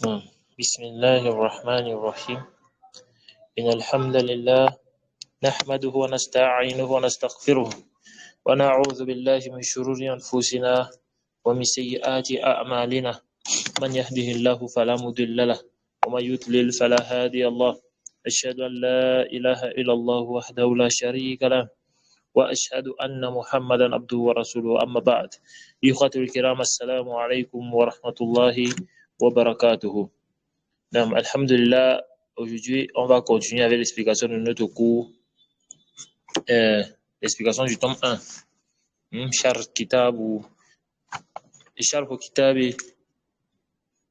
بسم الله الرحمن الرحيم إن الحمد لله نحمده ونستعينه ونستغفره ونعوذ بالله من شرور أنفسنا ومن سيئات أعمالنا من يهده الله فلا مضل له ومن يضلل فلا هادي له أشهد أن لا إله إلا الله وحده لا شريك له وأشهد أن محمدا عبده ورسوله أما بعد إخوة الكرام السلام عليكم ورحمة الله وبركاته. Alhamdulillah, aujourd'hui on va continuer avec l'explication de notre cours, l'explication du tome 1, Sharh Kitab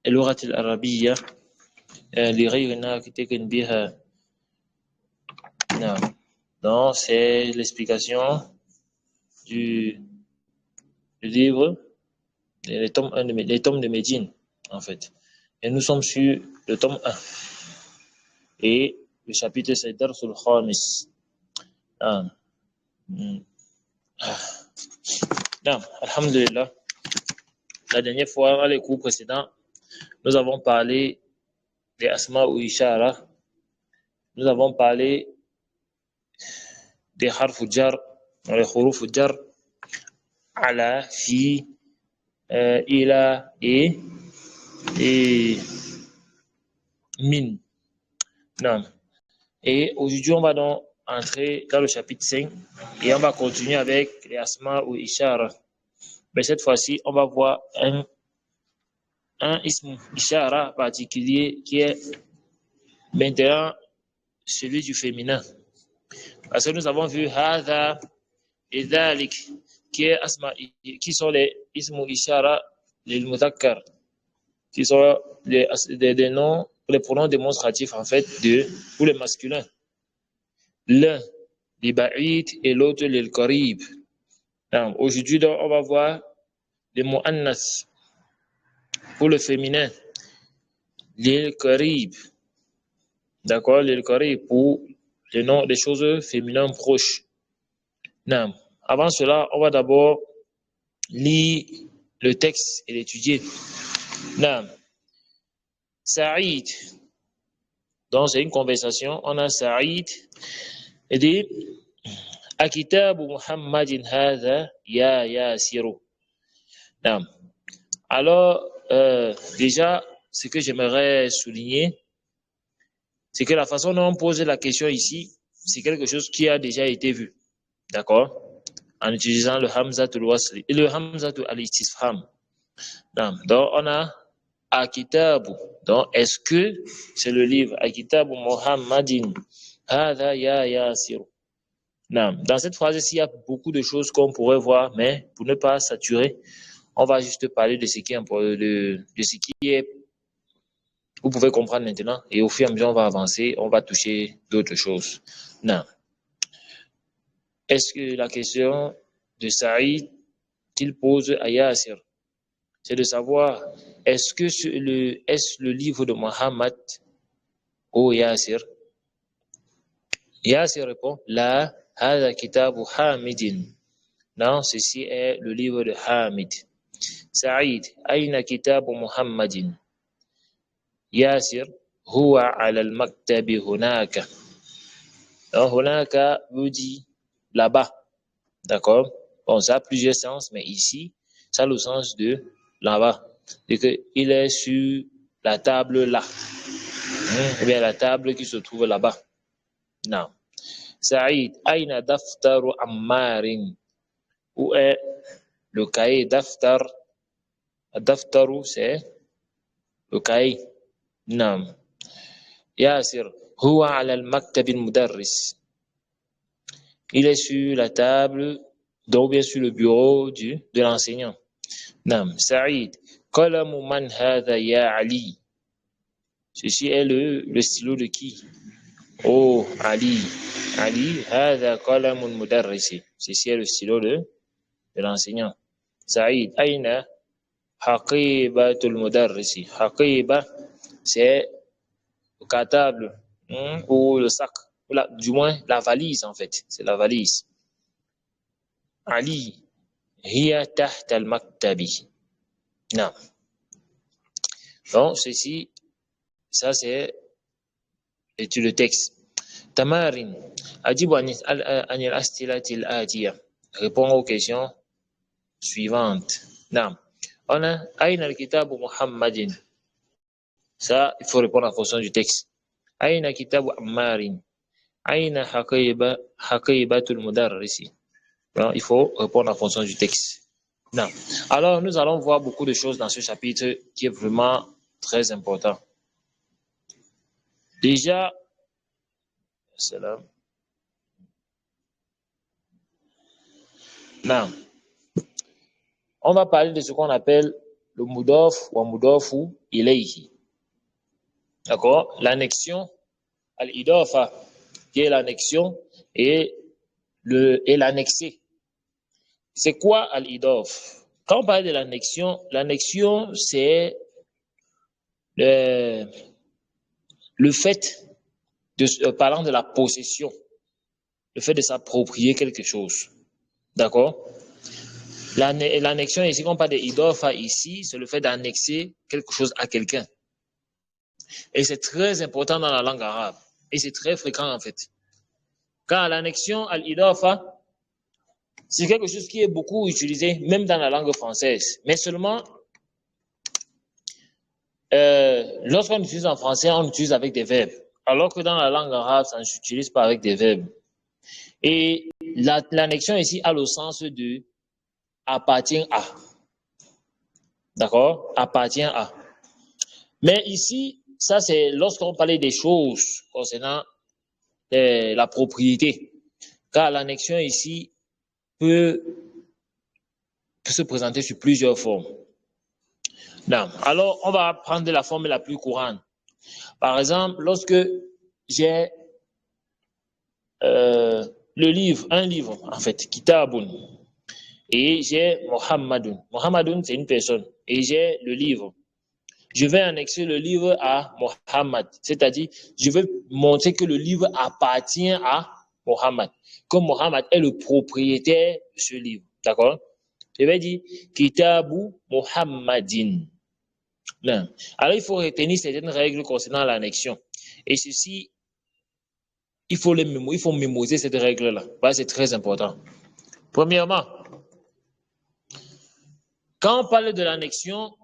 اللغة العربية لغير ناطق بها. Donc c'est l'explication du livre, les tomes de Médine en fait. Et nous sommes sur le tome 1. Et le chapitre c'est Darsul Khamis. Alhamdulillah. La dernière fois, dans les cours précédents, nous avons parlé des Asma ou Ishara. Nous avons parlé des Harf Jar, les Huruf Jar, Ala, Fi, Ila et Min. Et aujourd'hui, on va donc entrer dans le chapitre 5 et on va continuer avec les Asma ou Ishara. Mais cette fois-ci, on va voir un ism Ishara particulier qui est maintenant celui du féminin. Parce que nous avons vu Hadha et Dhalik qui sont les ism Ishara, les Mudhakkar, qui sont des noms, les pronoms démonstratifs en fait pour les masculins. L'un, les ba'id et l'autre, les qarib. Aujourd'hui, on va voir les mu'annas pour le féminin, les qarib. D'accord, les qarib pour les noms des choses féminines proches. Avant cela, on va d'abord lire le texte et l'étudier. Saïd. Donc, c'est une conversation. On a Saïd et dit Akitabu Muhammadin hadha ya Yasiru. Alors, déjà, ce que j'aimerais souligner, c'est que la façon dont on pose la question ici, c'est quelque chose qui a déjà été vu. D'accord? En utilisant le Hamzatul Wasli et le Hamzatul Al-Istifham. Donc, on a Akitabu. Donc, est-ce que c'est le livre Akitabu Muhammadin Hadha ya Yasir? Dans cette phrase, il y a beaucoup de choses qu'on pourrait voir, mais pour ne pas saturer, on va juste parler de ce qui est, vous pouvez comprendre maintenant, et au fur et à mesure on va avancer, on va toucher d'autres choses. Est-ce que la question de Saïd qu'il pose à Yasir, c'est de savoir, est-ce le livre de Muhammad ou Yasir? Yasir répond, La, hada kitabu Hamidin. Non, ceci est le livre de Hamid. Saïd, aina kitabu Muhammadin. Yasir, huwa ala al-maktabi hunaka. Donc, hunaka veut dire là-bas. D'accord? Bon, ça a plusieurs sens, mais ici, ça a le sens de là-bas. C'est qu'il est sur la table là. Ou bien la table qui se trouve là-bas. Non. Saïd, aina daftaru ammarin. Où est le cahier daftar? Daftaru, c'est le cahier. Non. Yasir, huwa ala al-maktab al-mudarris. Il est sur la table, donc bien sur le bureau de l'enseignant. Nam, Saïd, qalamu man hadha ya Ali. Ceci est le stylo de qui? Oh, Ali. Ali, hadha qalamun mudarrisi. Ceci est le stylo de l'enseignant. Saïd, aina haqibatul mudarrisi. Haqiba, c'est le cartable ou le sac. Du moins, la valise, en fait. C'est la valise. Ali, hiya tahta al-maktabi. Non. Donc, ceci Ça, c'est le texte. Tamarin. Ajibu anil astilatil atiya. Répond aux questions suivantes. Nam. On a Aïna al-kitabu Muhammadin. Ça, il faut répondre en fonction du texte. Aïna kitabu Ammarin. Aïna haqibatul mudarrisi. Il faut répondre en fonction du texte. Non. Alors, nous allons voir beaucoup de choses dans ce chapitre qui est vraiment très important. Déjà, salam. Non. On va parler de ce qu'on appelle le mudaf ou mudafu ilayhi. D'accord? L'annexion, al-idafa, qui est l'annexion, et l'annexé. C'est quoi al-idaf? Quand on parle de l'annexion, c'est le fait de, parlant de la possession, le fait de s'approprier quelque chose. D'accord? L'annexion ici, quand on parle de idafa ici, c'est le fait d'annexer quelque chose à quelqu'un. Et c'est très important dans la langue arabe. Et c'est très fréquent en fait. Car l'annexion al-idafa, c'est quelque chose qui est beaucoup utilisé, même dans la langue française. Mais seulement, lorsqu'on utilise en français, on utilise avec des verbes. Alors que dans la langue arabe, ça ne s'utilise pas avec des verbes. Et l'annexion ici a le sens de appartient à. D'accord? Appartient à. Mais ici, ça c'est lorsqu'on parlait des choses concernant la propriété. Car l'annexion ici peut se présenter sous plusieurs formes. Non. Alors, on va prendre la forme la plus courante. Par exemple, lorsque j'ai un livre, en fait, Kitabun, et j'ai Muhammadun. Muhammadun, c'est une personne, et j'ai le livre. Je vais annexer le livre à Muhammad, c'est-à-dire, je vais montrer que le livre appartient à Muhammad, comme Muhammad est le propriétaire de ce livre. D'accord? Je vais dire Kitabu Muhammadin. Non. Alors, il faut retenir certaines règles concernant l'annexion. Et ceci, il faut mémoriser cette règle-là. C'est très important. Premièrement, quand on parle de l'annexion,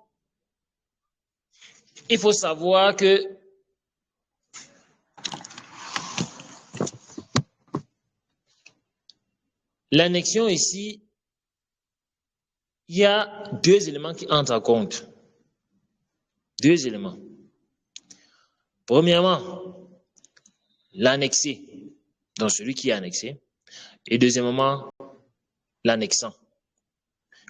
il faut savoir que l'annexion ici, il y a deux éléments qui entrent en compte. Deux éléments. Premièrement, l'annexé, donc celui qui est annexé. Et deuxièmement, l'annexant.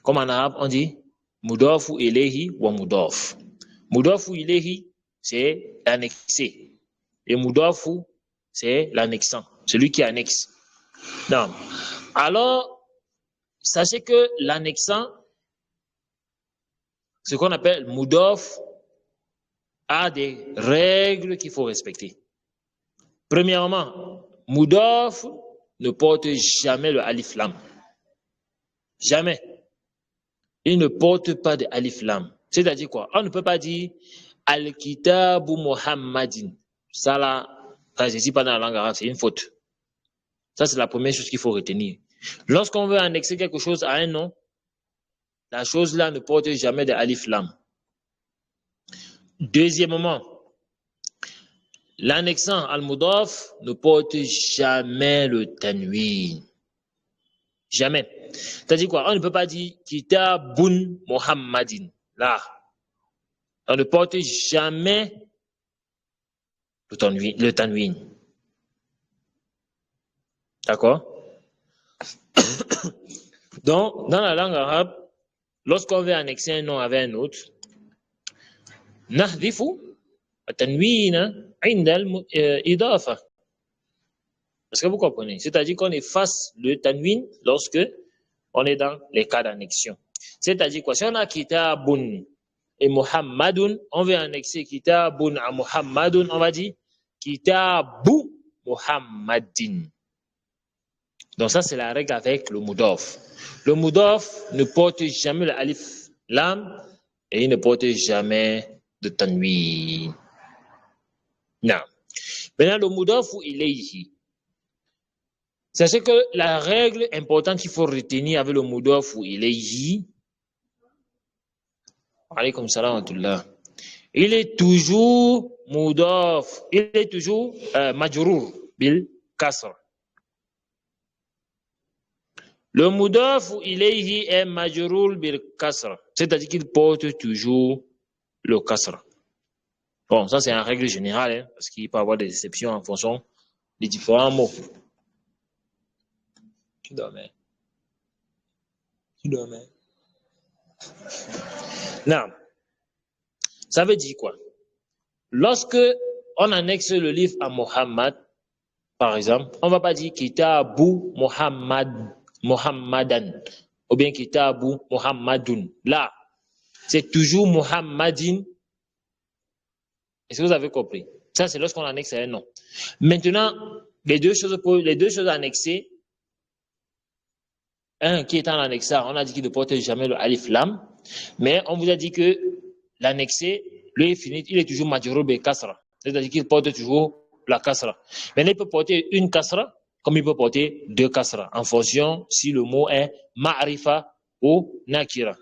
Comme en arabe, on dit mudafu ilayhi wa mudaf. Mudafu ilayhi, c'est l'annexé. Et mudafu, c'est l'annexant, celui qui annexe. Non. Alors, sachez que l'annexant, ce qu'on appelle mudaf, a des règles qu'il faut respecter. Premièrement, mudaf ne porte jamais le alif lam. Jamais. Il ne porte pas de alif lam. C'est-à-dire quoi? On ne peut pas dire al-kitabu Muhammadin. Ça là, ça ne dit pas dans la langue arabe, c'est une faute. Ça, c'est la première chose qu'il faut retenir. Lorsqu'on veut annexer quelque chose à un nom, la chose là ne porte jamais de alif lam. Deuxièmement, l'annexant al-mudaf ne porte jamais le tanwin. Jamais. C'est-à-dire quoi? On ne peut pas dire kitabun Muhammadin. Là, on ne porte jamais le tanwin. D'accord? Donc, dans la langue arabe, lorsqu'on veut annexer un nom avec un autre, nahdhifu tanwina inda al-idafa. Est-ce que vous comprenez? C'est-à-dire qu'on efface le tanwin lorsque on est dans les cas d'annexion. C'est-à-dire quoi? Si on a kitabun et Muhammadun, on veut annexer kitabun à Muhammadun, on va dire kitabu Muhammadin. Donc ça, c'est la règle avec le mudaf. Le mudaf ne porte jamais le alif lam et il ne porte jamais de tanwin. Non. Maintenant, le mudafu ilayhi. Sachez que la règle importante qu'il faut retenir avec le mudafu ilayhi, alaykum salam wa rahmatullah, il est toujours mudaf, il est toujours majrour bil kasra. Le mudaf ilayhi est majrour bil kasra, c'est-à-dire qu'il porte toujours le kasra. Bon, ça c'est en règle générale, hein, parce qu'il peut y avoir des exceptions en fonction des différents mots. Qui dormait? Non. Ça veut dire quoi? Lorsque on annexe le livre à Mohammed, par exemple, on ne va pas dire Kitabu Muhammadan ou bien Kitabu Muhammadun. Là, c'est toujours Muhammadin. Est-ce que vous avez compris? Ça, c'est lorsqu'on annexe un nom. Maintenant, les deux choses annexées, un qui est en annexant, on a dit qu'il ne porte jamais le alif lam, mais on vous a dit que l'annexé, lui, il est toujours majrur bi kasra, c'est-à-dire qu'il porte toujours la kasra. Mais il peut porter une kasra comme il peut porter deux kasra, en fonction si le mot est ma'rifa ou nakira.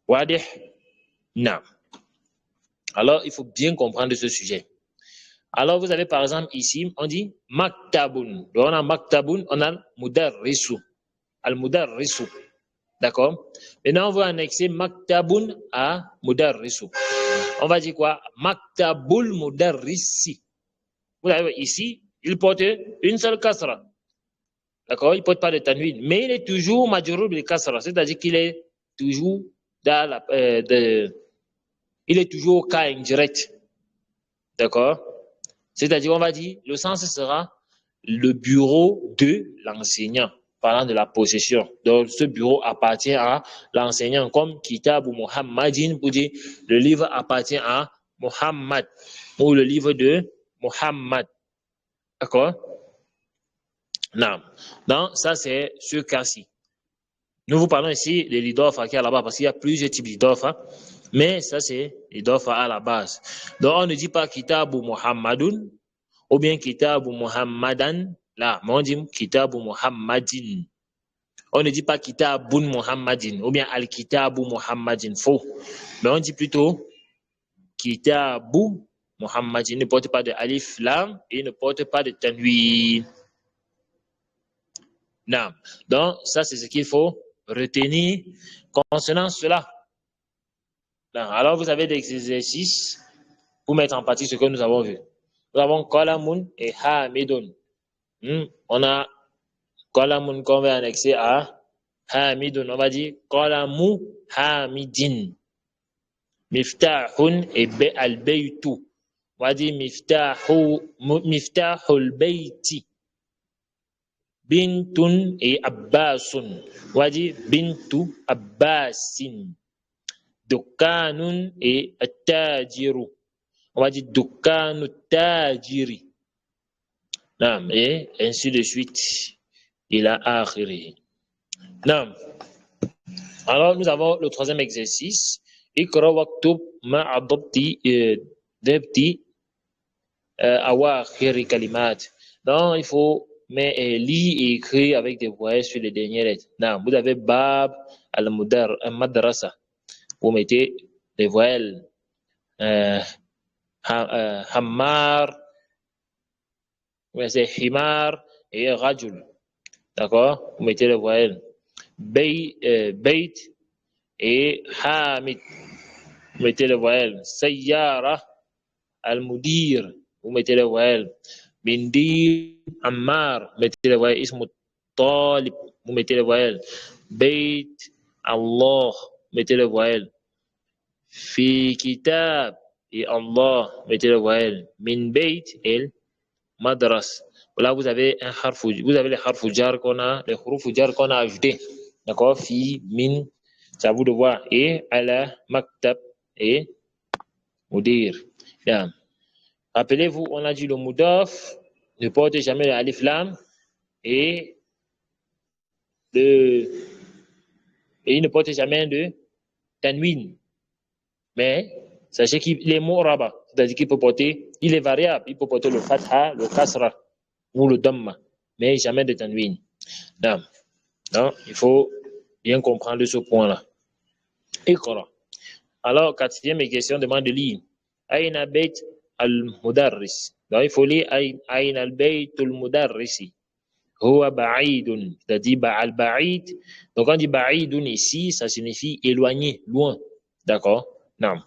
Wadih? Non. Alors, il faut bien comprendre ce sujet. Alors, vous avez par exemple ici, on dit maktabun. Donc, on a maktabun, on a mudarrisu. Al-mudarrisu. D'accord? Maintenant, on va annexer maktabun à mudarrisu. On va dire quoi? Maktabul mudarrisi. Vous avez ici, il porte une seule kasra. D'accord? Il ne porte pas de tanwin. Mais il est toujours majrur bil kasra. C'est-à-dire qu'il est toujours dans la, il est toujours au cas indirect. D'accord? C'est-à-dire, on va dire, le sens sera le bureau de l'enseignant, parlant de la possession. Donc, ce bureau appartient à l'enseignant, comme Kitab ou Muhammadin, pour dire, le livre appartient à Muhammad, ou le livre de Muhammad. D'accord? Non. Donc, ça, c'est ce cas-ci. Nous vous parlons ici de l'idofa qui est là-bas, parce qu'il y a plusieurs types d'idofa, mais ça, c'est l'idofa à la base. Donc, on ne dit pas Kitab ou Muhammadun, ou bien Kitabu Muhammadan, là, mais on dit Kitabu Muhammadin. On ne dit pas Kitabun Muhammadin, ou bien Al-Kitabu Muhammadin, faux. Mais on dit plutôt Kitabu Muhammadin, ne porte pas de alif lam et ne porte pas de tanwin. Non. Donc, ça, c'est ce qu'il faut retenir concernant cela. Non. Alors, vous avez des exercices pour mettre en pratique ce que nous avons vu. Nous avons Qalamun et Hamidun. On a Qalamun qu'on va annexer à Hamidun. On va dire Qalamu Hamidin. Miftahun et al-baytu. On va dire Miftahul bayti. Bintun et Abbasun. On va dire Bintu Abbasin. Dukkanun et Tajiru. On va dire Dukkanu Tajiri. Et ainsi de suite. Il a akhiri. Alors, nous avons le troisième exercice. Ikra waktub ma'a dabti awakhiri kalimat. Donc, il faut lire et écrire avec des voyelles sur les dernières lettres. Vous avez Bab al-Madrasa. Vous mettez les voyelles Hammar, c'est Himar et Rajul. D'accord? Vous mettez les voyelles Beit et Hamid. Vous mettez les voyelles Sayyara, Al-Mudir. Vous mettez les voyelles Mindir, Ammar. Vous mettez les voyelles Ismu Talib. Vous mettez les voyelles Beit, Allah. Vous mettez les voyelles Fi Kitab et Allah. Vous mettez les voyelles Min Beit et Madras. Là, vous avez les harfou jar qu'on a, les huruf jar qu'on a ajoutés. D'accord? Fi, min, c'est à vous de voir. Et ala, maktab et mudir. Bien. Rappelez-vous, on a dit le mudaf ne porte jamais le alif lam et il ne porte jamais de tanwin. Mais sachez qu'il est mu'raba, c'est-à-dire qu'il peut porter, il est variable, il peut porter le fatha, le kasra ou le damma, mais jamais de tanwin. Non, il faut bien comprendre ce point-là. Iqra. Alors, quatrième question demande de lire. Aïna bayt al-mudarris. Donc, il faut lire Aïna al-bayt al-mudarrisi. Huwa ba'idun. C'est-à-dire al-ba'id. Donc, quand on dit ba'idun ici, ça signifie éloigné, loin. D'accord? Non.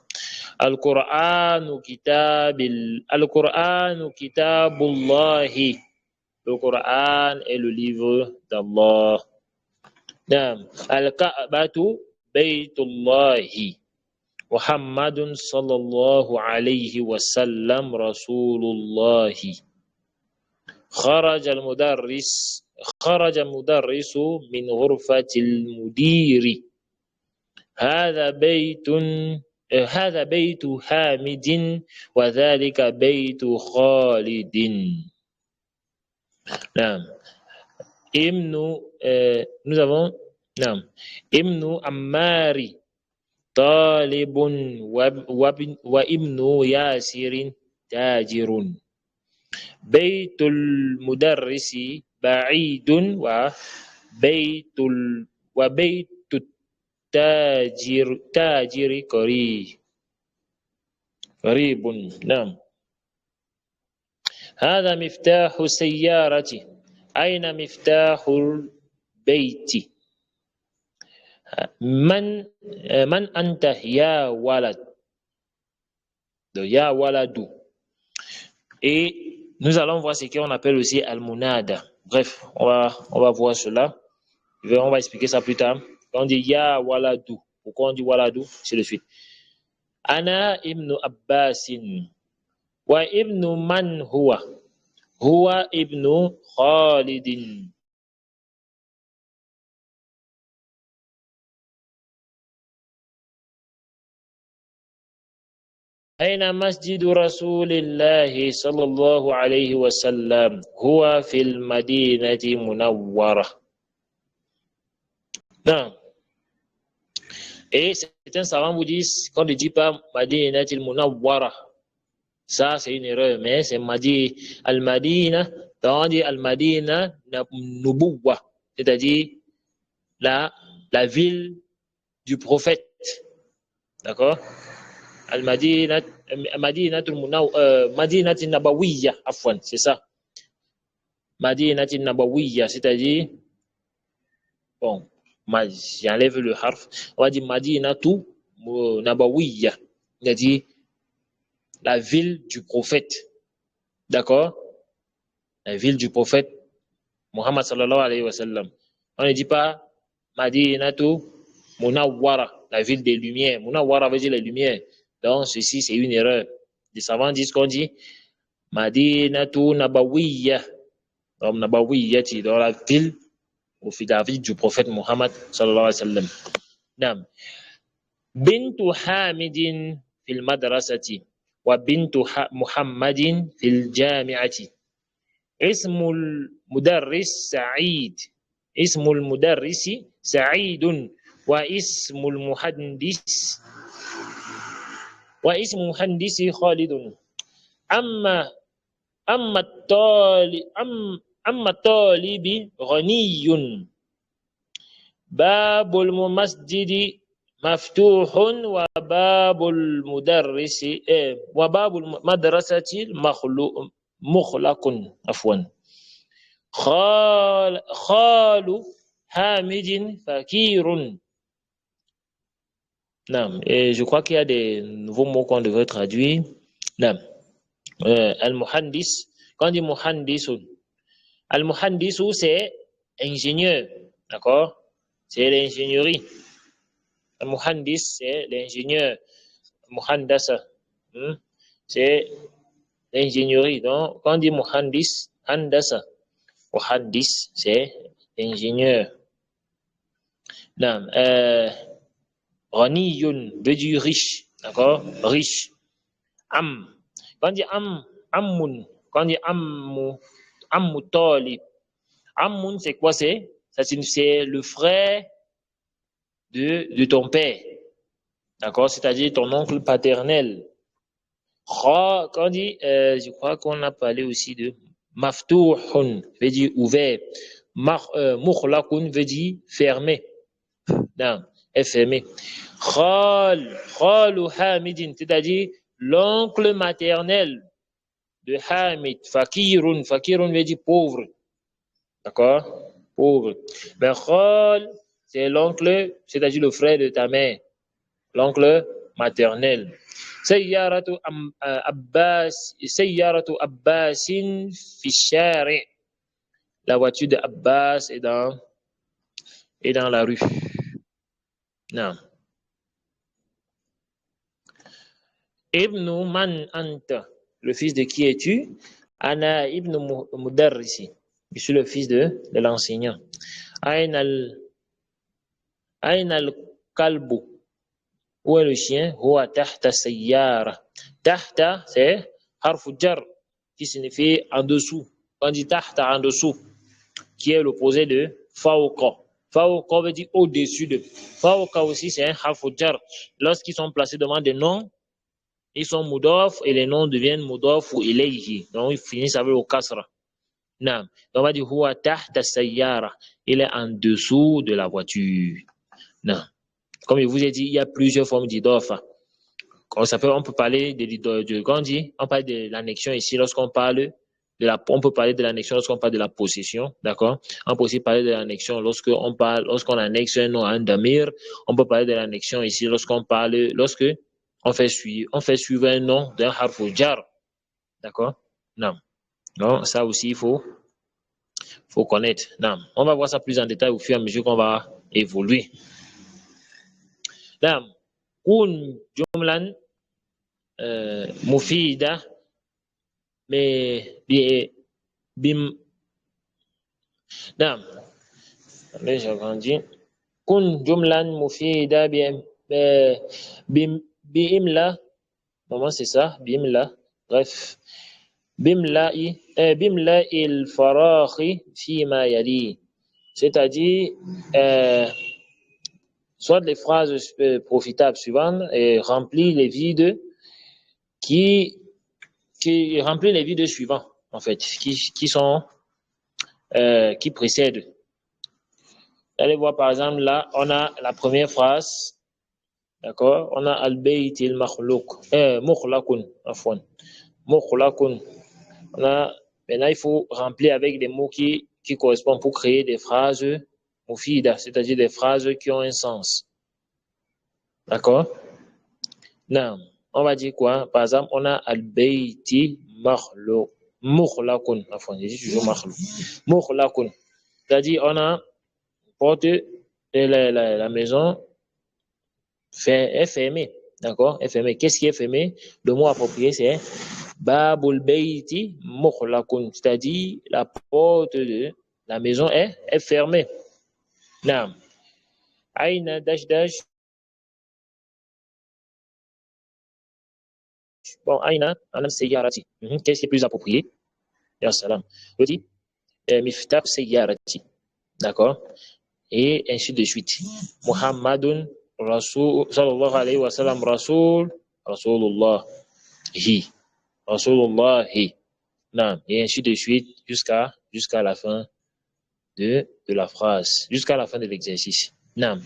Al-Qur'anu kitabullahi. Le Coran est le livre d'Allah. Non. Al-Ka'batu baytullahi. محمد صلى الله عليه وسلم رسول الله خرج المدرس من غرفة المدير هذا بيت حامد وذلك بيت خالد. نعم. nous avons ابن عمار طالب وابن ياسر تاجر. بيت المدرس بعيد وبيت التاجر قريب. نعم. هذا مفتاح السيارة. أين مفتاح البيت؟ من أنت يا ولد. Ya waladou. Et nous allons voir ce qu'on appelle aussi al-munada. Bref, on va voir cela. On va expliquer ça plus tard. Quand on dit ya waladou, pourquoi on dit waladou? C'est le suite. Ana ibn Abbasin. Wa ibn man huwa? Huwa ibn Khalidin. أين مسجد رسول الله صلى الله عليه وسلم؟ هو في المدينة المنورة. Non. Et certains savants vous disent qu'on ne dit pas Madinat al-Munawwara. Ça, c'est une erreur, mais c'est al-Madina. On dit al-Madina Nubuwa, c'est-à-dire la ville du prophète. D'accord? Madinatul Nabawiyya, afwan, c'est ça. Madinatul Nabawiyya, c'est-à-dire, bon, j'enlève le harf, on va dire Madinatul Nabawiyya, c'est-à-dire la ville du prophète. D'accord? La ville du prophète Muhammad sallallahu alayhi wa sallam. On ne dit pas Madinatul Munawwara, la ville des lumières. Munawwara veut dire les lumières. Donc, ceci, c'est une erreur. Les savants disent qu'on dit Madinatu Nabawiyya. Donc, Nabawiyya, c'est dans la ville du prophète Muhammad sallallahu alayhi wa sallam. Nam. Bintu Hamidin fil madrasati wa bintu Muhammadin fil jami'ati. Ismul mudarris Sa'id. Ismul mudarrisi Sa'idun wa ismul muhaddis واسم مهندسي خالد. أما الطالب غني. باب المسجد مفتوح وباب المدرسة مغلق. عفوا. خال حامد فقير. Non, et je crois qu'il y a des nouveaux mots qu'on devrait traduire. Non. Al-Muhandis, quand on dit Muhandisun, Al-Muhandisu, c'est ingénieur, d'accord? C'est l'ingénierie. Al-Muhandis, c'est l'ingénieur. Muhandasa, c'est l'ingénierie. Donc, quand on dit Muhandis, Handasa, Muhandis, c'est l'ingénieur. Non, Ghaniyun veut dire riche, d'accord? Riche. Quand on dit ammun, quand on dit ammu talib, ammun c'est quoi? C'est le frère de ton père, d'accord? C'est-à-dire ton oncle paternel. Quand on dit, je crois qu'on a parlé aussi de maftuhun, veut dire ouvert. Mukhlaqun veut dire fermé. Non, est fermé. Khalu Hamidin, c'est-à-dire l'oncle maternel de Hamid. Fakirun veut dire pauvre. D'accord? Pauvre. Mais Khal, c'est l'oncle, c'est-à-dire le frère de ta mère. L'oncle maternel. Sayyaratu Abbasin fi shari'. La voiture de Abbas est dans la rue. Non. Ibn man anta. Le fils de qui es-tu? Ana ibn mudarrisi. Je suis le fils de l'enseignant. Aina al-kalbu. Où est le chien? Huwa tahta sayyara. Tahta, c'est harfu jar, qui signifie en dessous. On dit tahta, en dessous, qui est l'opposé de fawqa. Fawqa veut dire au-dessus de. Fawqa aussi, c'est un harfu jar. Lorsqu'ils sont placés devant des noms, ils sont mudaf et les noms deviennent mudaf ou ilayhi. Donc, ils finissent avec le kasra. Non. Donc, on va dire huwa tahta sayyara. Il est en dessous de la voiture. Non. Comme je vous ai dit, il y a plusieurs formes d'idofa. On peut parler on parle de l'annexion ici lorsqu'on parle on peut parler de l'annexion lorsqu'on parle de la possession, d'accord? On peut aussi parler de l'annexion lorsqu'on annexe un nom à un damir. On peut parler de l'annexion ici lorsque on fait suivre un nom d'un harfu jar, d'accord? Non. Non, ça aussi, il faut connaître. Non. On va voir ça plus en détail au fur et à mesure qu'on va évoluer. نعم كون جملا مفيدة نعم ليش أغانجي كن جملا مفيدة بإملا comment c'est ça بإملا bref بإملا الفراغ فيما يلي c'est-à-dire soit les phrases profitables suivantes et remplir les vides qui remplit les vides suivants, en fait, qui précèdent. Allez voir, par exemple, là, on a la première phrase, d'accord? On a al-bayt al-mukhlaqun, afwan. Mukhlaqun. Maintenant, il faut remplir avec des mots qui correspondent pour créer des phrases mufida, c'est-à-dire des phrases qui ont un sens. D'accord? Non. On va dire quoi? Par exemple, on a al-bayti mukhlaqun. Enfin, je dis toujours mukhlaqun. C'est-à-dire, on a porte de la maison est fermée. D'accord? Est fermée. Qu'est-ce qui est fermé? Le mot approprié, c'est babul bayti mukhlaqun. C'est-à-dire, la porte de la maison est fermée. Naam. Aina dash dash. Bon, Aina, anam sayyarati. Qu'est-ce qui est plus approprié? Ya salam. Je dis, miftah sayyarati. D'accord? Et ainsi de suite. Muhammadun Rasul, sallallahu alayhi wa sallam, Rasulullah, Rasulullah, non, et ainsi de suite jusqu'à la fin de la phrase, jusqu'à la fin de l'exercice. Non.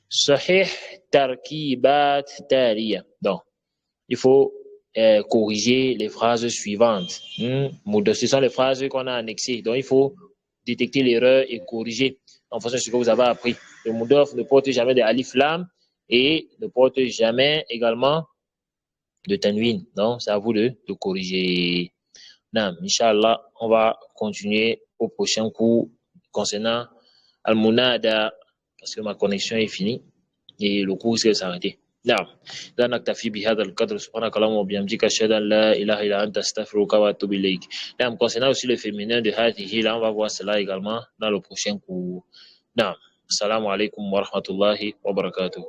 Sahih tarkibat taliya. Donc, il faut corriger les phrases suivantes. Ce sont les phrases qu'on a annexées. Donc, il faut détecter l'erreur et corriger en fonction de ce que vous avez appris. Le mudaf ne porte jamais de alif lam et ne porte jamais également de tanwin. Donc, c'est à vous de corriger. Nam, Inch'Allah, on va continuer au prochain cours concernant Al-Munada parce que ma connexion est finie et le cours s'est arrêté. نعم لا نكتفي بهذا القدر سبحانك اللهم وبحمدك أشهد أن لا إله إلا أنت أستغفرك وأتوب إليك. نعم concernant aussi le féminin de هذه là on va voir cela également dans le prochain cours. نعم السلام عليكم ورحمة الله وبركاته.